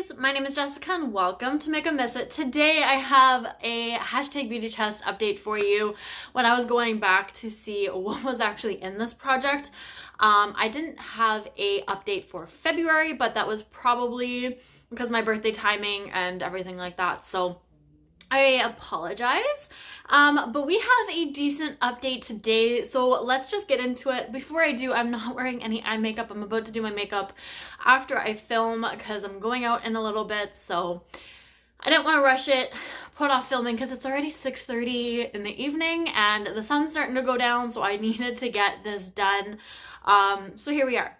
lovelies, my name is Jessica and welcome to makeup.misfit. Today I have a hashtag beauty chest update for you. When I was going back to see what was actually in this project, I didn't have a update for February, but that was probably because my birthday timing and everything like that, so I apologize. But we have a decent update today, so let's just get into it. Before I do, I'm not wearing any eye makeup. I'm about to do my makeup after I film because I'm going out in a little bit, so I didn't want to rush it, put off filming because it's already 6:30 in the evening and the sun's starting to go down, so I needed to get this done. So here we are.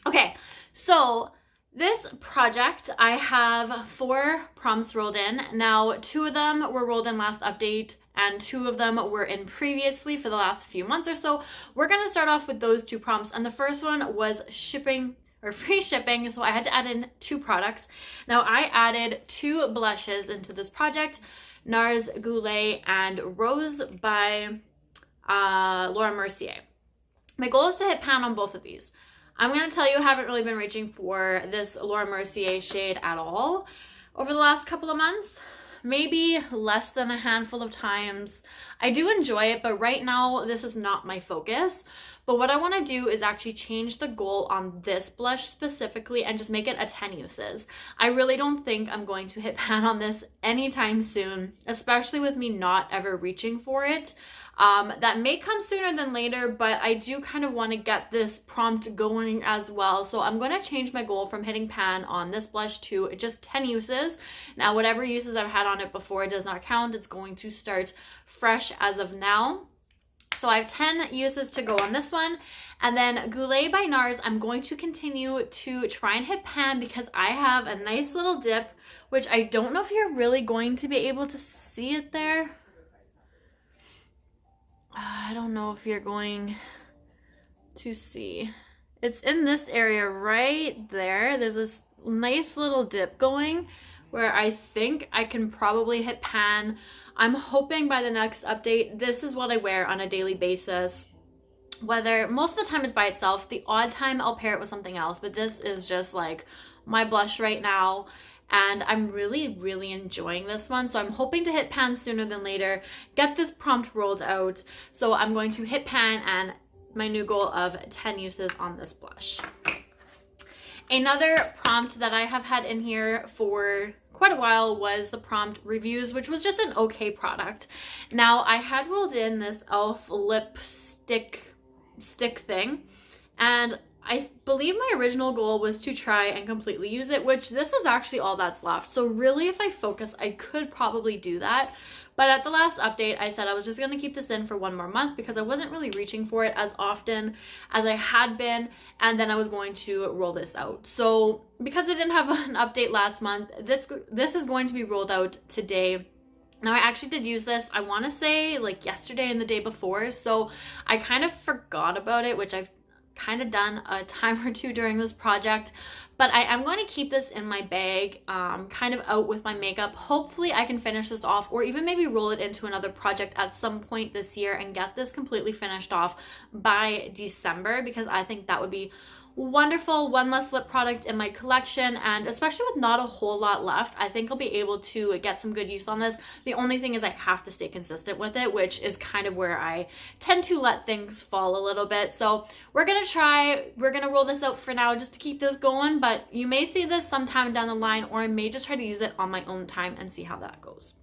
Okay, so this project, I have 4 prompts rolled in. Now, 2 of them were rolled in last update and 2 of them were in previously for the last few months or so. We're going to start off with those 2 prompts, and the first one was shipping or free shipping, so I had to add in 2 products. Now, I added 2 blushes into this project, Nars Goule and Rose by Laura Mercier. My goal is to hit pan on both of these. I'm going to tell you, I haven't really been reaching for this Laura Mercier shade at all over the last couple of months. Maybe less than a handful of times. I do enjoy it, but right now this is not my focus. But what I want to do is actually change the goal on this blush specifically and just make it a 10 uses. I really don't think I'm going to hit pan on this anytime soon, especially with me not ever reaching for it. That may come sooner than later, but I do kind of want to get this prompt going as well. So I'm going to change my goal from hitting pan on this blush to just 10 uses. Now, whatever uses I've had on it before does not count. It's going to start fresh as of now. So I have 10 uses to go on this one. And then Goule by Nars, I'm going to continue to try and hit pan because I have a nice little dip, which I don't know if you're really going to be able to see it there. I don't know if you're going to see. It's in this area right there. There's this nice little dip going where I think I can probably hit pan. I'm hoping by the next update. This is what I wear on a daily basis. Whether most of the time it's by itself, the odd time I'll pair it with something else, but this is just like my blush right now. And I'm really enjoying this one. So I'm hoping to hit pan sooner than later, get this prompt rolled out. So I'm going to hit pan and my new goal of 10 uses on this blush. Another prompt that I have had in here for quite a while was the prompt reviews, which was just an okay product. Now, I had rolled in this e.l.f. lip stick thing, and I believe my original goal was to try and completely use it, which this is actually all that's left. So really, if I focus, I could probably do that. But at the last update, I said I was just going to keep this in for 1 more month because I wasn't really reaching for it as often as I had been. And then I was going to roll this out. So because I didn't have an update last month, this is going to be rolled out today. Now, I actually did use this, I want to say like yesterday and the day before. So I kind of forgot about it, which I've kind of done a time or 2 during this project, but I am going to keep this in my bag, kind of out with my makeup. Hopefully I can finish this off or even maybe roll it into another project at some point this year and get this completely finished off by December, because I think that would be wonderful. 1 less lip product in my collection, and especially with not a whole lot left, I think I'll be able to get some good use on this. The only thing is I have to stay consistent with it, which is kind of where I tend to let things fall a little bit. So we're gonna roll this out for now just to keep this going, but you may see this sometime down the line, or I may just try to use it on my own time and see how that goes.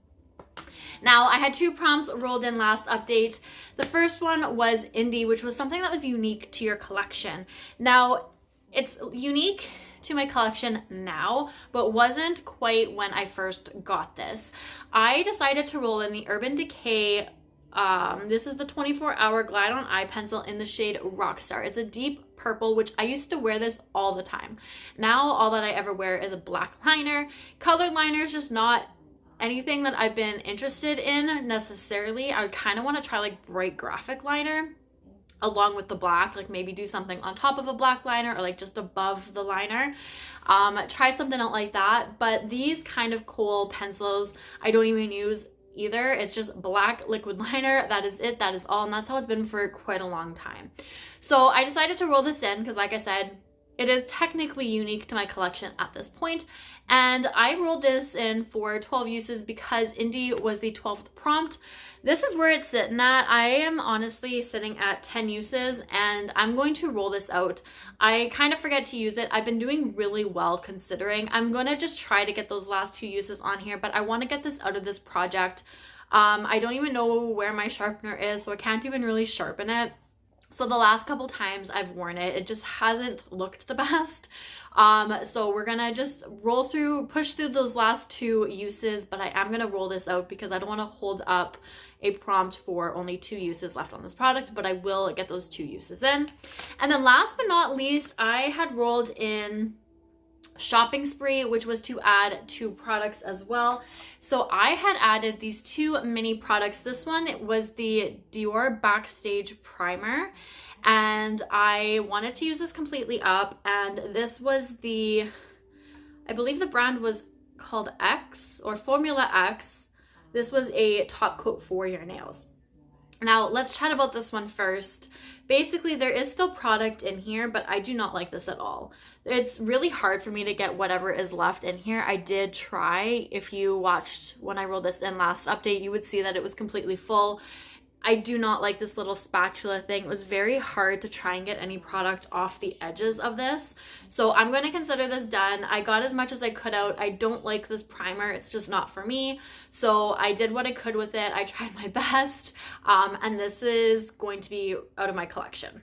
Now, I had 2 prompts rolled in last update. The first one was indie, which was something that was unique to your collection. Now, it's unique to my collection now, but wasn't quite when I first got this. I decided to roll in the Urban Decay. This is the 24-hour glide on eye pencil in the shade Rockstar. It's a deep purple, which I used to wear this all the time. Now, all that I ever wear is a black liner. Colored liner is just not anything that I've been interested in necessarily. I kind of want to try like bright graphic liner along with the black, like maybe do something on top of a black liner or like just above the liner. Try something out like that. But these kind of kohl pencils, I don't even use either. It's just black liquid liner. That is it. That is all. And that's how it's been for quite a long time. So I decided to roll this in because, like I said, it is technically unique to my collection at this point. And I rolled this in for 12 uses because Indy was the 12th prompt. This is where it's sitting at. I am honestly sitting at 10 uses and I'm going to roll this out. I kind of forget to use it. I've been doing really well considering. I'm going to just try to get those last 2 uses on here, but I want to get this out of this project. I don't even know where my sharpener is, so I can't even really sharpen it. So the last couple times I've worn it, it just hasn't looked the best. So we're gonna just push through those last 2 uses, but I am gonna roll this out because I don't want to hold up a prompt for only 2 uses left on this product, but I will get those 2 uses in. And then last but not least, I had rolled in shopping spree, which was to add 2 products as well. So I had added these 2 mini products. This one, it was the Dior Backstage Primer, and I wanted to use this completely up, and this was I believe the brand was called X or Formula X. This was a top coat for your nails. Now let's chat about this one first. Basically, there is still product in here, but I do not like this at all. It's really hard for me to get whatever is left in here. I did try. If you watched when I rolled this in last update, you would see that it was completely full. I do not like this little spatula thing. It was very hard to try and get any product off the edges of this. So I'm going to consider this done. I got as much as I could out. I don't like this primer. It's just not for me. So I did what I could with it. I tried my best. And this is going to be out of my collection.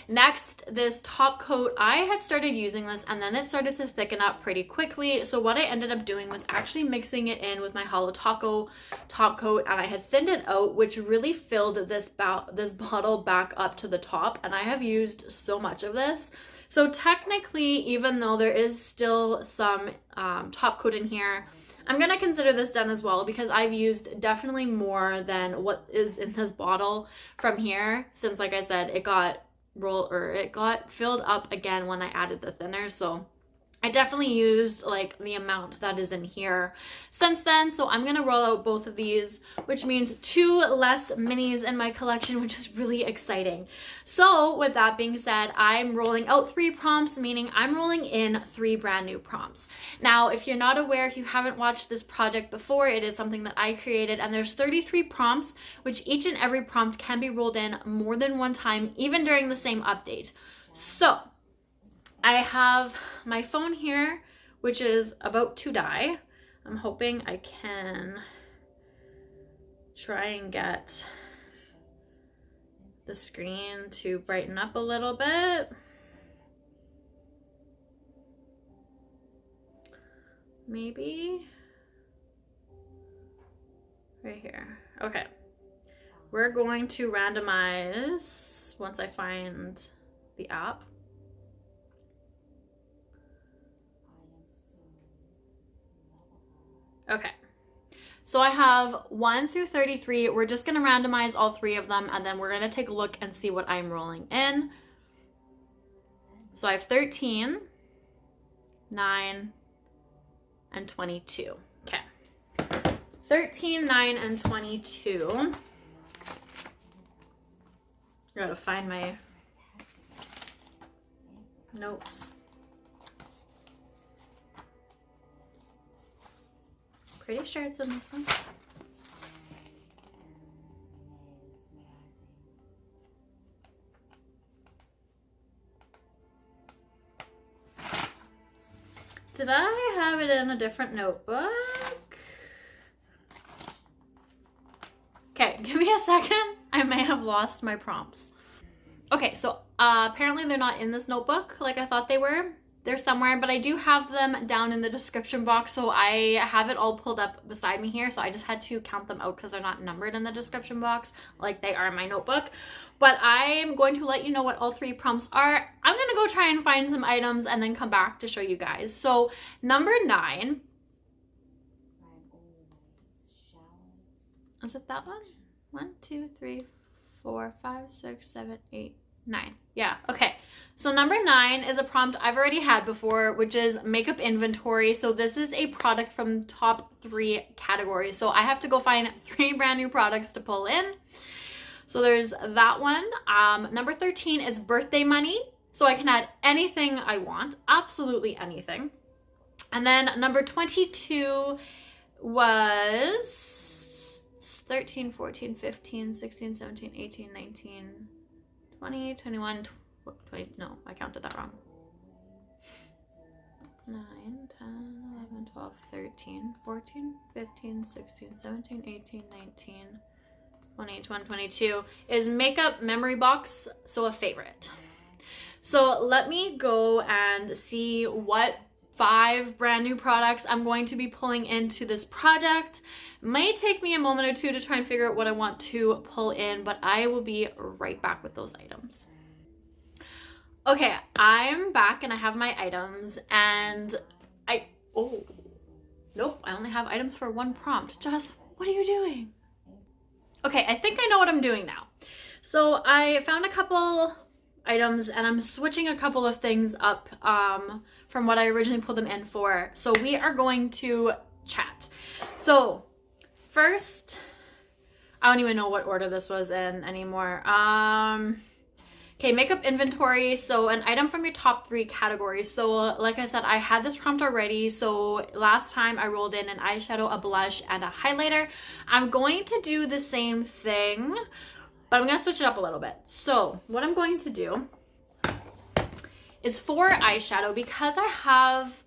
Next, this top coat, I had started using this and then it started to thicken up pretty quickly. So what I ended up doing was actually mixing it in with my Holo Taco top coat, and I had thinned it out, which really filled this bottle back up to the top, and I have used so much of this. So technically, even though there is still some top coat in here, I'm going to consider this done as well because I've used definitely more than what is in this bottle from here since, like I said, it got filled up again when I added the thinner. So I definitely used like the amount that is in here since then. So I'm going to roll out both of these, which means 2 less minis in my collection, which is really exciting. So with that being said, I'm rolling out 3 prompts, meaning I'm rolling in 3 brand new prompts. Now, if you're not aware, if you haven't watched this project before, it is something that I created, and there's 33 prompts, which each and every prompt can be rolled in more than one time, even during the same update. So I have my phone here, which is about to die. I'm hoping I can try and get the screen to brighten up a little bit. Maybe right here. Okay. We're going to randomize once I find the app. Okay, so I have 1 through 33. We're just going to randomize all 3 of them, and then we're going to take a look and see what I'm rolling in. So I have 13, 9, and 22. Okay, 13, 9, and 22. I gotta find my notes. Pretty sure it's in this one. Did I have it in a different notebook? Okay, give me a second. I may have lost my prompts. Okay, so apparently they're not in this notebook like I thought they were. They're somewhere, but I do have them down in the description box, so I have it all pulled up beside me here, so I just had to count them out because they're not numbered in the description box like they are in my notebook. But I'm going to let you know what all 3 prompts are. I'm going to go try and find some items and then come back to show you guys. So number 9. Is it that one? 1, 2, 3, 4, 5, 6, 7, 8, 9. Yeah, okay. So number 9 is a prompt I've already had before, which is makeup inventory. So this is a product from top 3 categories. So I have to go find 3 brand new products to pull in. So there's that one. Number 13 is birthday money. So I can add anything I want, absolutely anything. And then number 22 was 13, 14, 15, 16, 17, 18, 19, 20, 21, 20, no, I counted that wrong. 9, 10, 11, 12, 13, 14, 15, 16, 17, 18, 19, 20, 21, 22 is makeup memory box, so a favorite. So let me go and see what 5 brand new products I'm going to be pulling into this project. Might take me a moment or two to try and figure out what I want to pull in, but I will be right back with those items. Okay, I'm back and I have my items, and nope, I only have items for 1 prompt. Jess, what are you doing? Okay, I think I know what I'm doing now. So I found a couple items and I'm switching a couple of things up from what I originally pulled them in for. So we are going to chat. So first, I don't even know what order this was in anymore. Okay, makeup inventory. So an item from your top 3 categories. So like I said, I had this prompt already. So last time I rolled in an eyeshadow, a blush, and a highlighter. I'm going to do the same thing, but I'm going to switch it up a little bit. So what I'm going to do is for eyeshadow, because I have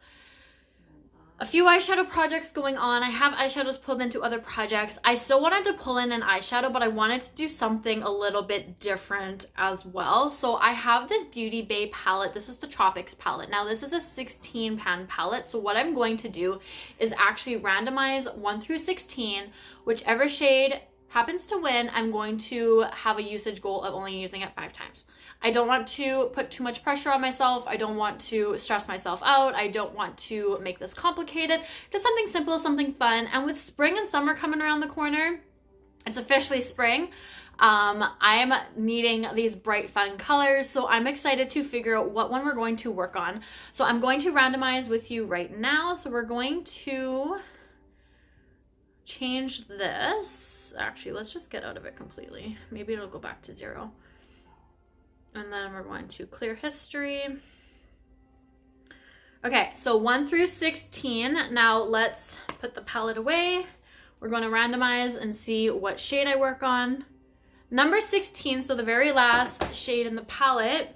a few eyeshadow projects going on. I have eyeshadows pulled into other projects. I still wanted to pull in an eyeshadow, but I wanted to do something a little bit different as well. So I have this Beauty Bay palette. This is the Tropics palette. Now this is a 16 pan palette. So what I'm going to do is actually randomize 1 through 16. Whichever shade happens to win, I'm going to have a usage goal of only using it 5 times. I don't want to put too much pressure on myself. I don't want to stress myself out. I don't want to make this complicated. Just something simple, something fun. And with spring and summer coming around the corner, it's officially spring. I'm needing these bright, fun colors. So I'm excited to figure out what one we're going to work on. So I'm going to randomize with you right now. So we're going to change this. Actually, let's just get out of it completely. Maybe it'll go back to 0. And then we're going to clear history. Okay, so 1 through 16. Now let's put the palette away. We're going to randomize and see what shade I work on. Number 16, so the very last shade in the palette.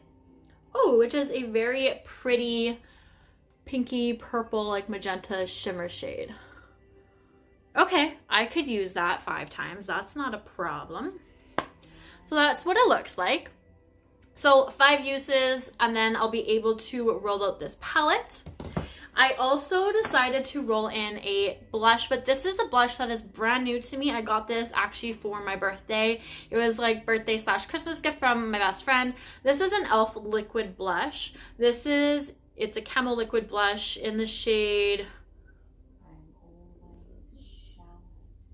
Oh, which is a very pretty pinky purple, like magenta shimmer shade. Okay, I could use that 5 times. That's not a problem. So that's what it looks like. So 5 uses, and then I'll be able to roll out this palette. I also decided to roll in a blush, but this is a blush that is brand new to me. I got this actually for my birthday. It was like birthday / Christmas gift from my best friend. This is an e.l.f. liquid blush. It's a camo liquid blush in the shade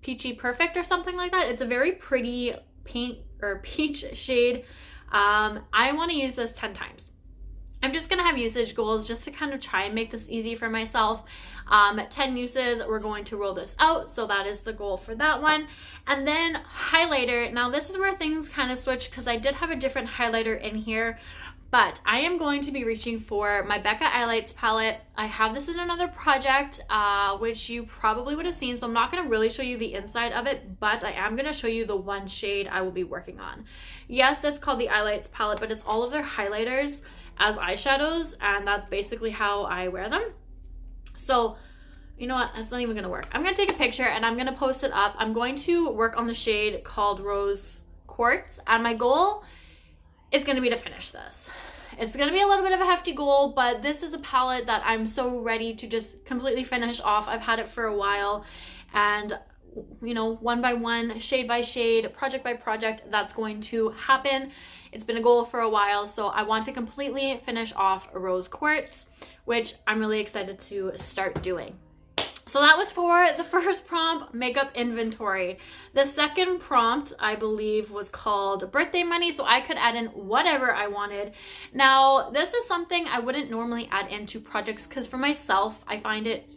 Peachy Perfect or something like that. It's a very pretty pink or peach shade. I want to use this 10 times. I'm just going to have usage goals just to kind of try and make this easy for myself. 10 uses, we're going to roll this out. So that is the goal for that one. And then highlighter. Now this is where things kind of switch because I did have a different highlighter in here, but I am going to be reaching for my Becca Highlights palette. I have this in another project, which you probably would have seen. So I'm not going to really show you the inside of it, but I am going to show you the one shade I will be working on. Yes, it's called the Highlights palette, but it's all of their highlighters as eyeshadows, and that's basically how I wear them. So you know what, that's not even gonna work. I'm gonna take a picture and I'm gonna post it up. I'm going to work on the shade called Rose Quartz, and my goal is gonna be to finish this. It's gonna be a little bit of a hefty goal, but this is a palette that I'm so ready to just completely finish off. I've had it for a while, and you know, one by one, shade by shade, project by project, that's going to happen. It's been a goal for a while, so I want to completely finish off Rose Quartz, which I'm really excited to start doing. So that was for the first prompt, makeup inventory. The second prompt, I believe, was called birthday money, so I could add in whatever I wanted. Now, this is something I wouldn't normally add into projects because for myself, I find it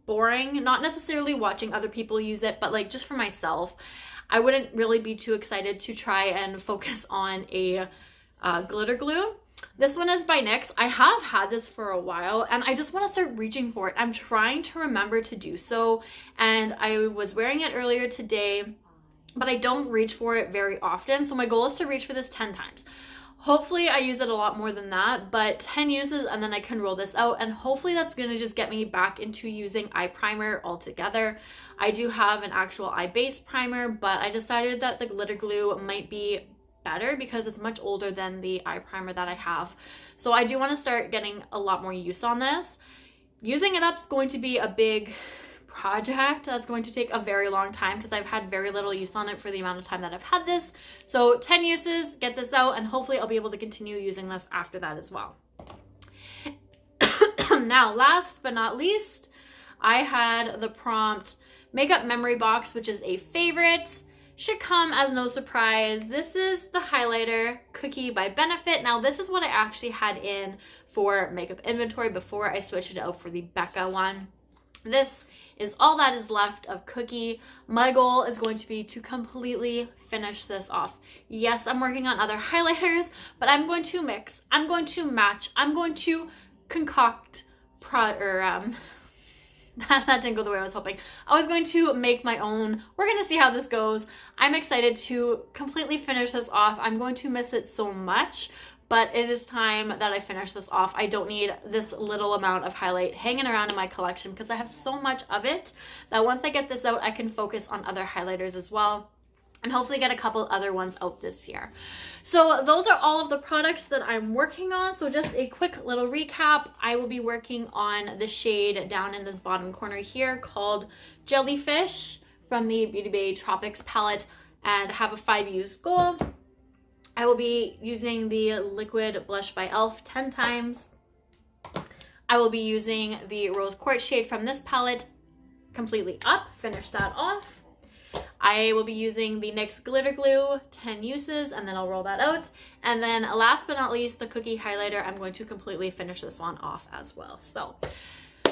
boring, not necessarily watching other people use it, but like just for myself, I wouldn't really be too excited to try and focus on a glitter glue. This one is by NYX. I have had this for a while and I just want to start reaching for it. I'm trying to remember to do so, and I was wearing it earlier today, but I don't reach for it very often. So my goal is to reach for this 10 times. Hopefully I use it a lot more than that, but 10 uses and then I can roll this out, and hopefully that's going to just get me back into using eye primer altogether. I do have an actual eye base primer, but I decided that the glitter glue might be better because it's much older than the eye primer that I have. So I do want to start getting a lot more use on this. Using it up is going to be a big project that's going to take a very long time because I've had very little use on it for the amount of time that I've had this. So 10 uses, get this out, and hopefully I'll be able to continue using this after that as well. Now, last but not least, I had the Prompt Makeup Memory Box, which is a favorite. Should come as no surprise. This is the highlighter Cookie by Benefit. Now, this is what I actually had in for makeup inventory before I switched it out for the Becca one. This is all that is left of Cookie. My goal is going to be to completely finish this off. Yes, I'm working on other highlighters, but I'm going to mix, I'm going to match, I'm going to concoct, that didn't go the way I was hoping. I was going to make my own. We're going to see how this goes. I'm excited to completely finish this off. I'm going to miss it so much, but it is time that I finish this off. I don't need this little amount of highlight hanging around in my collection because I have so much of it that once I get this out, I can focus on other highlighters as well, and hopefully get a couple other ones out this year. So those are all of the products that I'm working on. So just a quick little recap. I will be working on the shade down in this bottom corner here called Jellyfish from the Beauty Bay Tropics palette, and have a 5 use goal. I will be using the liquid blush by e.l.f. 10 times. I will be using the rose quartz shade from this palette completely up, finish that off. I will be using the NYX glitter glue, 10 uses, and then I'll roll that out. And then last but not least, the Cookie highlighter. I'm going to completely finish this one off as well. So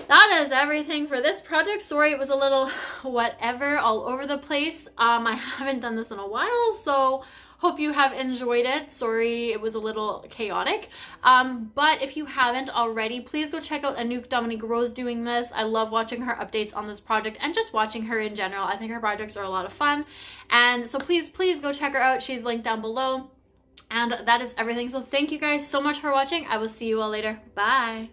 that is everything for this project. Sorry, it was a little whatever all over the place. I haven't done this in a while, so hope you have enjoyed it. Sorry, it was a little chaotic. But if you haven't already, please go check out Anouk Dominique Rose doing this. I love watching her updates on this project and just watching her in general. I think her projects are a lot of fun. And so please go check her out. She's linked down below. And that is everything. So thank you guys so much for watching. I will see you all later. Bye.